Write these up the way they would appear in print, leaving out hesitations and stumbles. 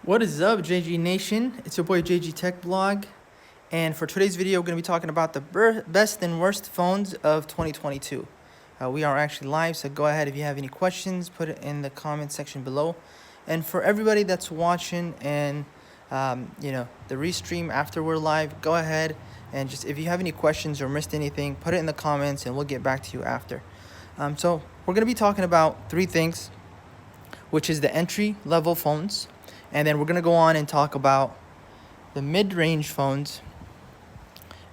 What is up, JGnation? It's your boy JGTechBlog, and for today's video, we're going to be talking about the best and worst phones of 2022. We are actually live, so go ahead if you have any questions, put it in the comment section below. And for everybody that's watching and the restream after we're live, go ahead and just if you have any questions or missed anything, put it in the comments, and we'll get back to you after. So we're going to be talking about three things, which is the entry-level phones. And then we're going to go on and talk about the mid-range phones.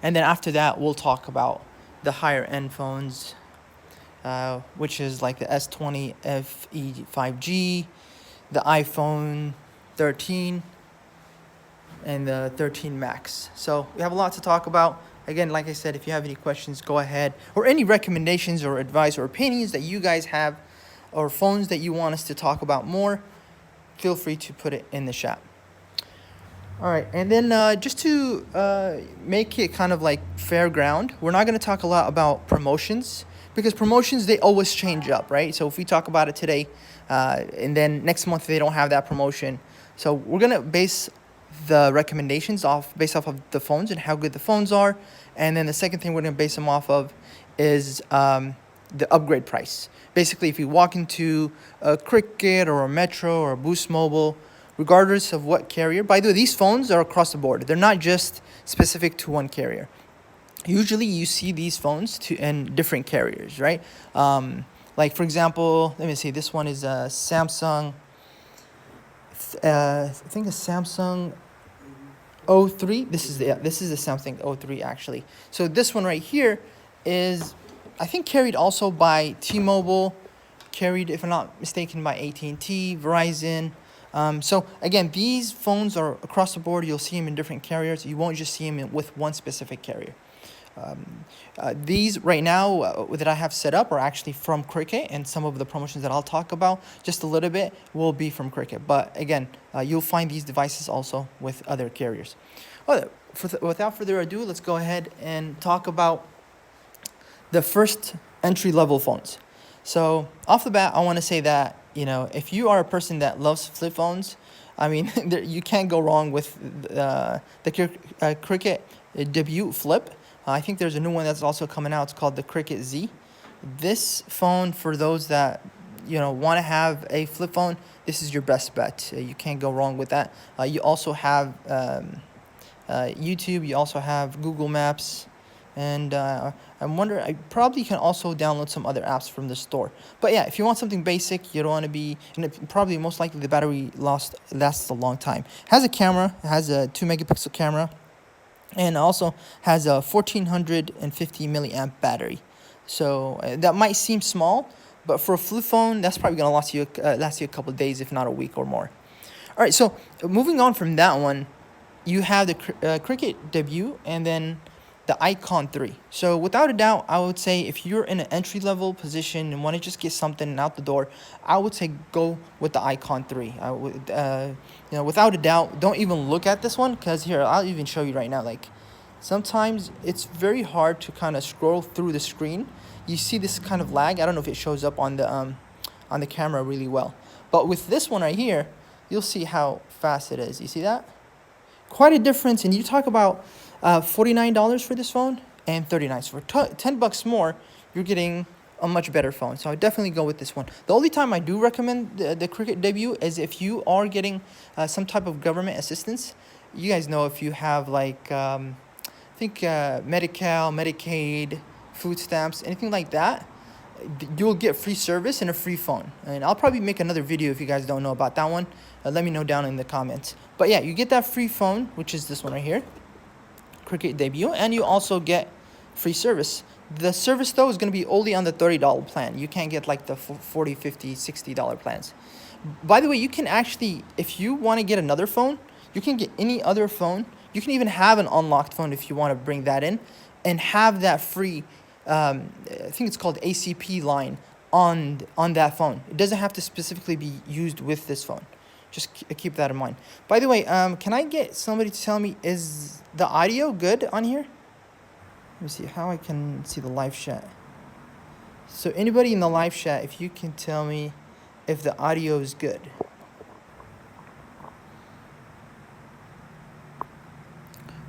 And then after that, we'll talk about the higher-end phones, which is like the S20 FE 5G, the iPhone 13, and the 13 Max. So we have a lot to talk about. Again, like I said, if you have any questions, go ahead. Or any recommendations or advice or opinions that you guys have, or phones that you want us to talk about more, feel free to put it in the chat. All right, and then just to make it kind of like fair ground, we're not going to talk a lot about promotions, because promotions, they always change up, right? So if we talk about it today, and then next month they don't have that promotion. So we're going to base the recommendations based off of the phones and how good the phones are. And then the second thing we're going to base them off of is the upgrade price. Basically, if you walk into a Cricket or a Metro or a Boost Mobile, regardless of what carrier. By the way, these phones are across the board. They're not just specific to one carrier. Usually you see these phones in different carriers, right? Like, for example, let me see. This one is a Samsung, I think a Samsung 03. This is a Samsung 03, actually. So this one right here is, I think, carried also by T-Mobile, carried, if I'm not mistaken, by AT&T, Verizon. So again, these phones are across the board. You'll see them in different carriers. You won't just see them with one specific carrier. These right now that I have set up are actually from Cricket, and some of the promotions that I'll talk about just a little bit will be from Cricket. But again, you'll find these devices also with other carriers. Without further ado, let's go ahead and talk about the first entry-level phones. So off the bat, I want to say that, if you are a person that loves flip phones, I mean, you can't go wrong with the Cricket Debut Flip. I think there's a new one that's also coming out. It's called the Cricket Z. This phone, for those that want to have a flip phone, this is your best bet. You can't go wrong with that. You also have YouTube. You also have Google Maps. And I probably can also download some other apps from the store. But yeah, if you want something basic, you don't want to be, and probably most likely the battery lasts a long time. It has a camera. It has a 2-megapixel camera, and also has a 1450 milliamp battery. So that might seem small, but for a flip phone, that's probably gonna last you a couple of days, if not a week or more. All right, so moving on from that one, you have the Cricket Debut, and then the Icon 3. So without a doubt, I would say if you're in an entry-level position and want to just get something out the door, I would say go with the Icon 3. I would, without a doubt, don't even look at this one, because here, I'll even show you right now. Like, sometimes it's very hard to kind of scroll through the screen. You see this kind of lag. I don't know if it shows up on the camera really well. But with this one right here, you'll see how fast it is. You see that? Quite a difference. And you talk about $49 for this phone and $39. So for $10 more, you're getting a much better phone. So I definitely go with this one. The only time I do recommend the Cricket Debut is if you are getting some type of government assistance. You guys know, if you have like I think Medi-Cal, Medicaid, food stamps, anything like that, you'll get free service and a free phone. And I'll probably make another video if you guys don't know about that one. Let me know down in the comments. But yeah, you get that free phone, which is this one right here, Cricket Debut, and you also get free service. The service, though, is going to be only on the $30 plan. You can't get like the $40, $50, $60 plans. By the way, you can actually, if you want to get another phone, you can get any other phone. You can even have an unlocked phone if you want to bring that in and have that free, I think it's called ACP line on that phone. It doesn't have to specifically be used with this phone. Just keep that in mind. By the way, can I get somebody to tell me, is the audio good on here? Let me see how I can see the live chat. So anybody in the live chat, if you can tell me if the audio is good.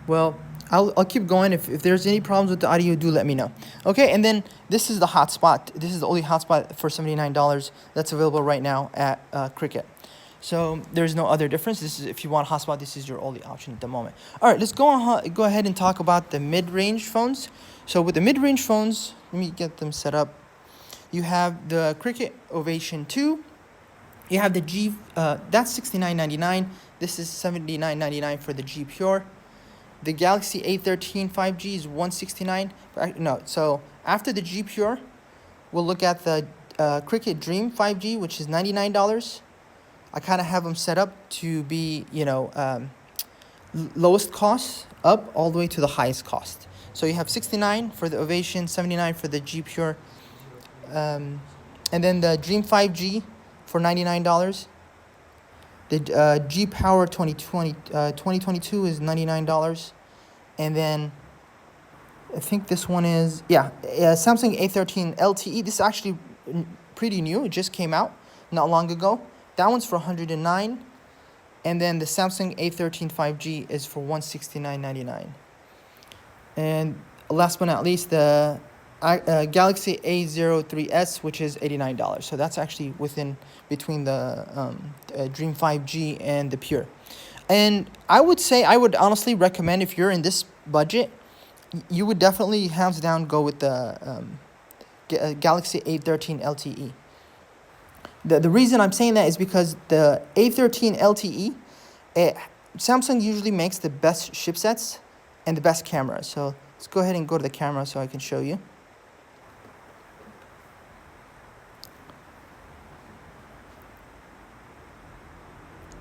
Well, I'll keep going. If there's any problems with the audio, do let me know. Okay, and then this is the hotspot. This is the only hotspot for $79 that's available right now at Cricket. So there's no other difference. This is, if you want hotspot, this is your only option at the moment. All right, let's go ahead and talk about the mid-range phones. So with the mid-range phones, let me get them set up. You have the Cricket Ovation 2. You have the G, that's $69.99. This is $79.99 for the G Pure. The Galaxy A13 5G is $169. No, so after the G Pure, we'll look at the Cricket Dream 5G, which is $99. I kind of have them set up to be, lowest cost up all the way to the highest cost. So you have 69 for the Ovation, 79 for the G Pure, and then the Dream 5G for $99. The G Power 2022 is $99. And then I think this one is, Samsung A13 LTE. This is actually pretty new. It just came out not long ago. That one's for $109. And then the Samsung A13 5G is for $169.99. And last but not least, the Galaxy A03s, which is $89. So that's actually between the Dream 5G and the Pure. And I would honestly recommend, if you're in this budget, you would definitely hands down go with the Galaxy A13 LTE. The reason I'm saying that is because the A13 LTE, Samsung usually makes the best chipsets and the best camera. So let's go ahead and go to the camera so I can show you.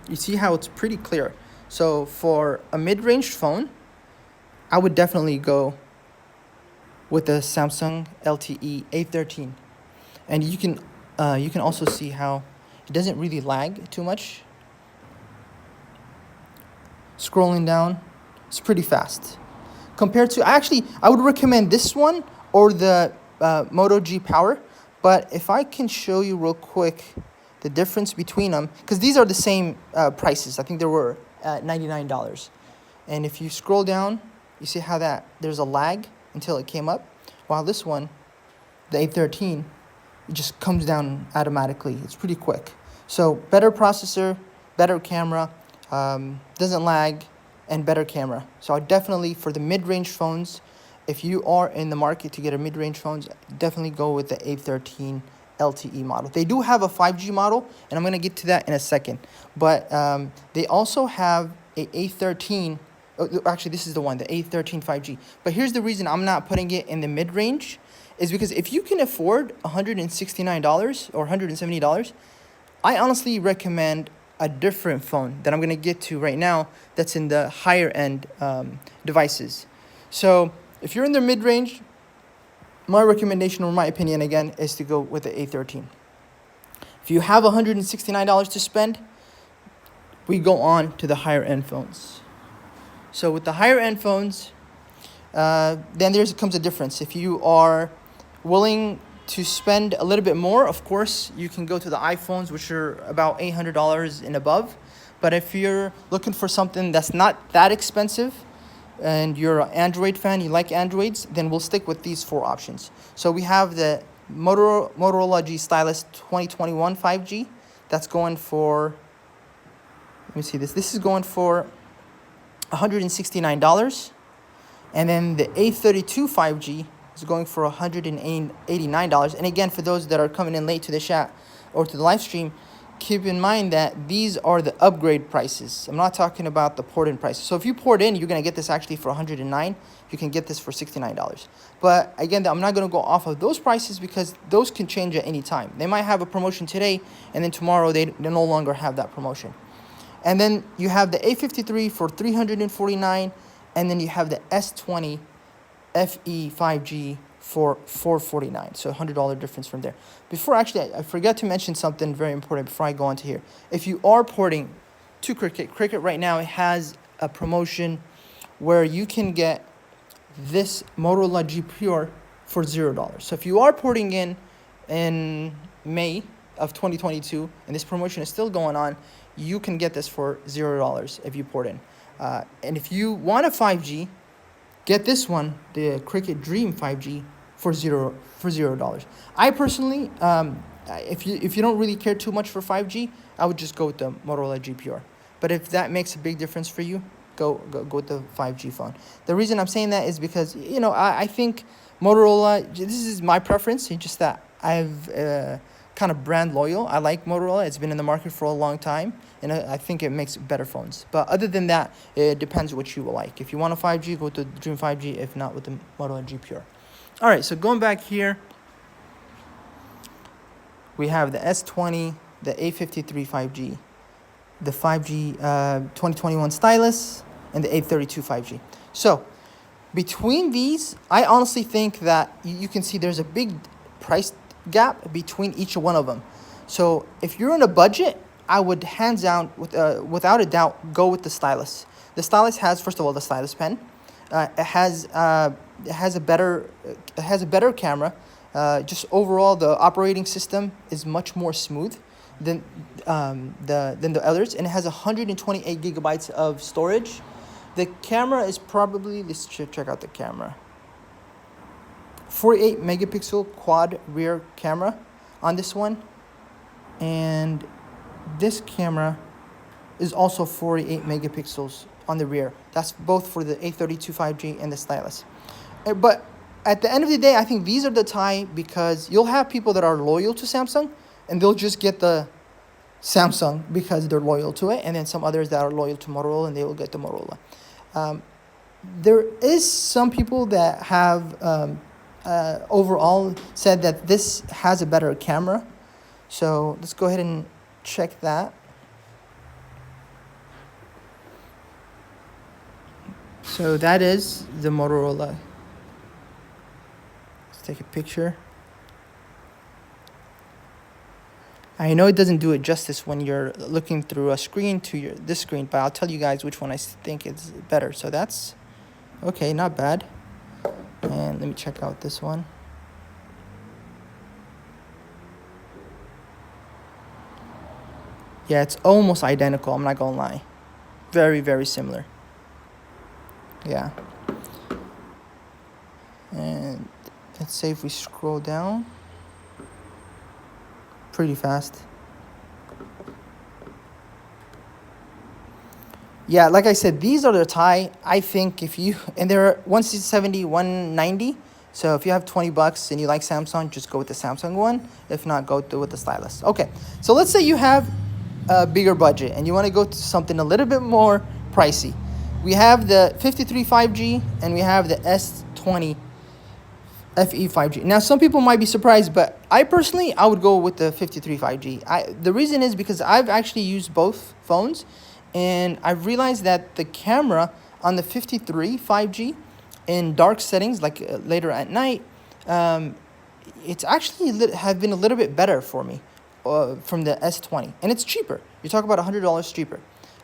You see how it's pretty clear. So for a mid-range phone, I would definitely go with the Samsung LTE A13. And you can also see how it doesn't really lag too much. Scrolling down, it's pretty fast. Compared to, I would recommend this one or the Moto G Power. But if I can show you real quick the difference between them, because these are the same prices. I think they were at $99. And if you scroll down, you see how there's a lag until it came up. While this one, the A13, it just comes down automatically. It's pretty quick. So better processor, better camera, doesn't lag, and better camera. So I definitely, for the mid-range phones, if you are in the market to get a mid-range phones, definitely go with the A13 LTE model. They do have a 5G model, and I'm going to get to that in a second. But they also have a A13. Actually, this is the one, the A13 5G. But here's the reason I'm not putting it in the mid-range, is because if you can afford $169 or $170, I honestly recommend a different phone that I'm going to get to right now that's in the higher end devices. So if you're in the mid-range, my recommendation, or my opinion again, is to go with the A13. If you have $169 to spend, we go on to the higher end phones. So with the higher end phones, then there comes a difference. If you are willing to spend a little bit more, of course, you can go to the iPhones, which are about $800 and above. But if you're looking for something that's not that expensive, and you're an Android fan, you like Androids, then we'll stick with these four options. So we have the Motorola G Stylus 2021 5G. That's going for, let me see this. This is going for $169. And then the A32 5G is going for $189. And again, for those that are coming in late to the chat or to the live stream, keep in mind that these are the upgrade prices. I'm not talking about the port-in prices. So if you port in, you're going to get this actually for $109. You can get this for $69. But again, I'm not going to go off of those prices because those can change at any time. They might have a promotion today, and then tomorrow they no longer have that promotion. And then you have the A53 for $349, and then you have the S20 FE 5G for $449, so $100 difference from there. Before, actually, I forgot to mention something very important before I go on to here. If you are porting to Cricket right now, it has a promotion where you can get this Motorola G Pure for $0. So if you are porting in May of 2022, and this promotion is still going on, you can get this for $0 if you port in. And if you want a 5G, get this one, the Cricket Dream 5G, for $0. I personally, if you don't really care too much for 5G, I would just go with the Motorola GPR. But if that makes a big difference for you, go with the 5G phone. The reason I'm saying that is because, you know, I think Motorola, this is my preference. It's just that I've kind of brand loyal. I like Motorola. It's been in the market for a long time, and I think it makes better phones. But other than that, it depends what you will like. If you want a 5G, go with the Dream 5G. If not, with the Motorola GPR. All right, so going back here, we have the S20, the A53 5G, the 5G 2021 stylus, and the A32 5G. So between these, I honestly think that you can see there's a big price gap between each one of them. So if you're in a budget, I would hands down, without a doubt, go with the stylus. The stylus has, first of all, the stylus pen. It has a better camera. Just overall, the operating system is much more smooth than the others, and it has 128 gigabytes of storage. The camera is probably, let's check out the camera. 48 megapixel quad rear camera on this one, and this camera is also 48 megapixels on the rear. That's both for the A32 5G and the stylus. But at the end of the day, I think these are the tie, because you'll have people that are loyal to Samsung and they'll just get the Samsung because they're loyal to it, and then some others that are loyal to Motorola and they will get the Motorola. There is some people that have overall said that this has a better camera. So let's go ahead and check that. So that is the Motorola. Let's take a picture. I know it doesn't do it justice when you're looking through a screen to this screen, but I'll tell you guys which one I think is better. So that's okay, not bad. And let me check out this one. Yeah, it's almost identical, I'm not gonna lie. Very, very similar. Yeah. And let's say if we scroll down pretty fast. Yeah, like I said, these are the tie. I think if you, and they're 170, 190. So if you have $20 and you like Samsung, just go with the Samsung one. If not, go with the stylus. Okay, so let's say you have a bigger budget and you want to go to something a little bit more pricey. We have the 53 5G and we have the S20 FE 5G. Now, some people might be surprised, but I personally, I would go with the 53 5G. The reason is because I've actually used both phones, and I've realized that the camera on the 53 5G in dark settings, like later at night, it's actually have been a little bit better for me from the S20, and it's cheaper. You talk about $100 cheaper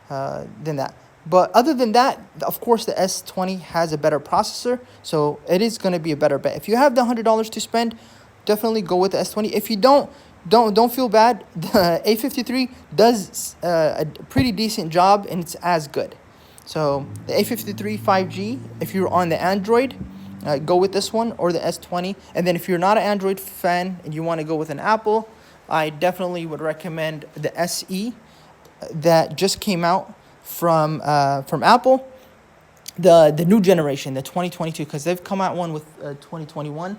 than that. But other than that, of course, the S20 has a better processor, so it is going to be a better bet. If you have the $100 to spend, definitely go with the S20. If you don't feel bad. The A53 does a pretty decent job, and it's as good. So the A53 5G, if you're on the Android, go with this one, or the S20. And then if you're not an Android fan and you want to go with an Apple, I definitely would recommend the SE that just came out from Apple, the new generation, the 2022, because they've come out one with 2021,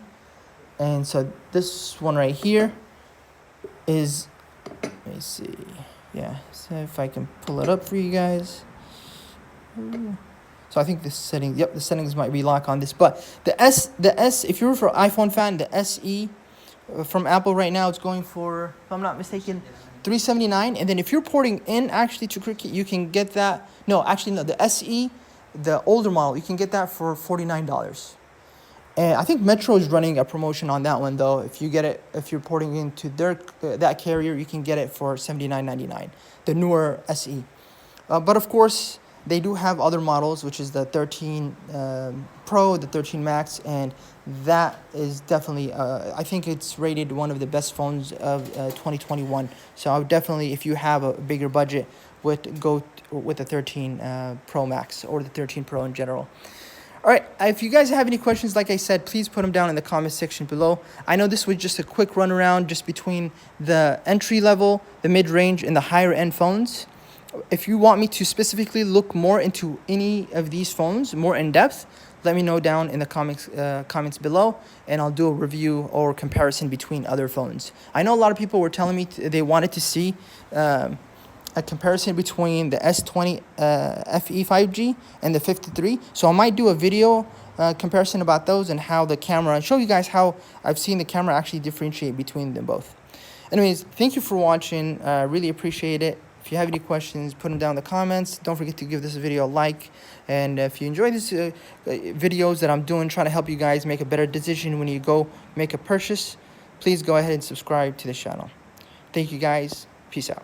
and so this one right here is, let me see, yeah, so if I can pull it up for you guys. So I think the settings might be locked on this, but the S, if you're for iPhone fan, the SE from Apple right now, it's going for, if I'm not mistaken, $379. And then if you're porting in actually to Cricket, you can get that. No, actually no. The SE, the older model, you can get that for $49. And I think Metro is running a promotion on that one though. If you get it, if you're porting into their that carrier, you can get it for $79.99. The newer SE. But of course, They do have other models, which is the 13 Pro, the 13 Max, and that is definitely, I think it's rated one of the best phones of 2021. So I would definitely, if you have a bigger budget, would go with the 13 Pro Max or the 13 Pro in general. All right, if you guys have any questions, like I said, please put them down in the comment section below. I know this was just a quick run around just between the entry level, the mid-range, and the higher end phones. If you want me to specifically look more into any of these phones, more in depth, let me know down in the comments below, and I'll do a review or comparison between other phones. I know a lot of people were telling me they wanted to see a comparison between the S20 FE 5G and the 53. So I might do a video comparison about those and how the camera, and show you guys how I've seen the camera actually differentiate between them both. Anyways, thank you for watching. Really appreciate it. If you have any questions, put them down in the comments. Don't forget to give this video a like. And if you enjoy these videos that I'm doing, trying to help you guys make a better decision when you go make a purchase, please go ahead and subscribe to the channel. Thank you guys. Peace out.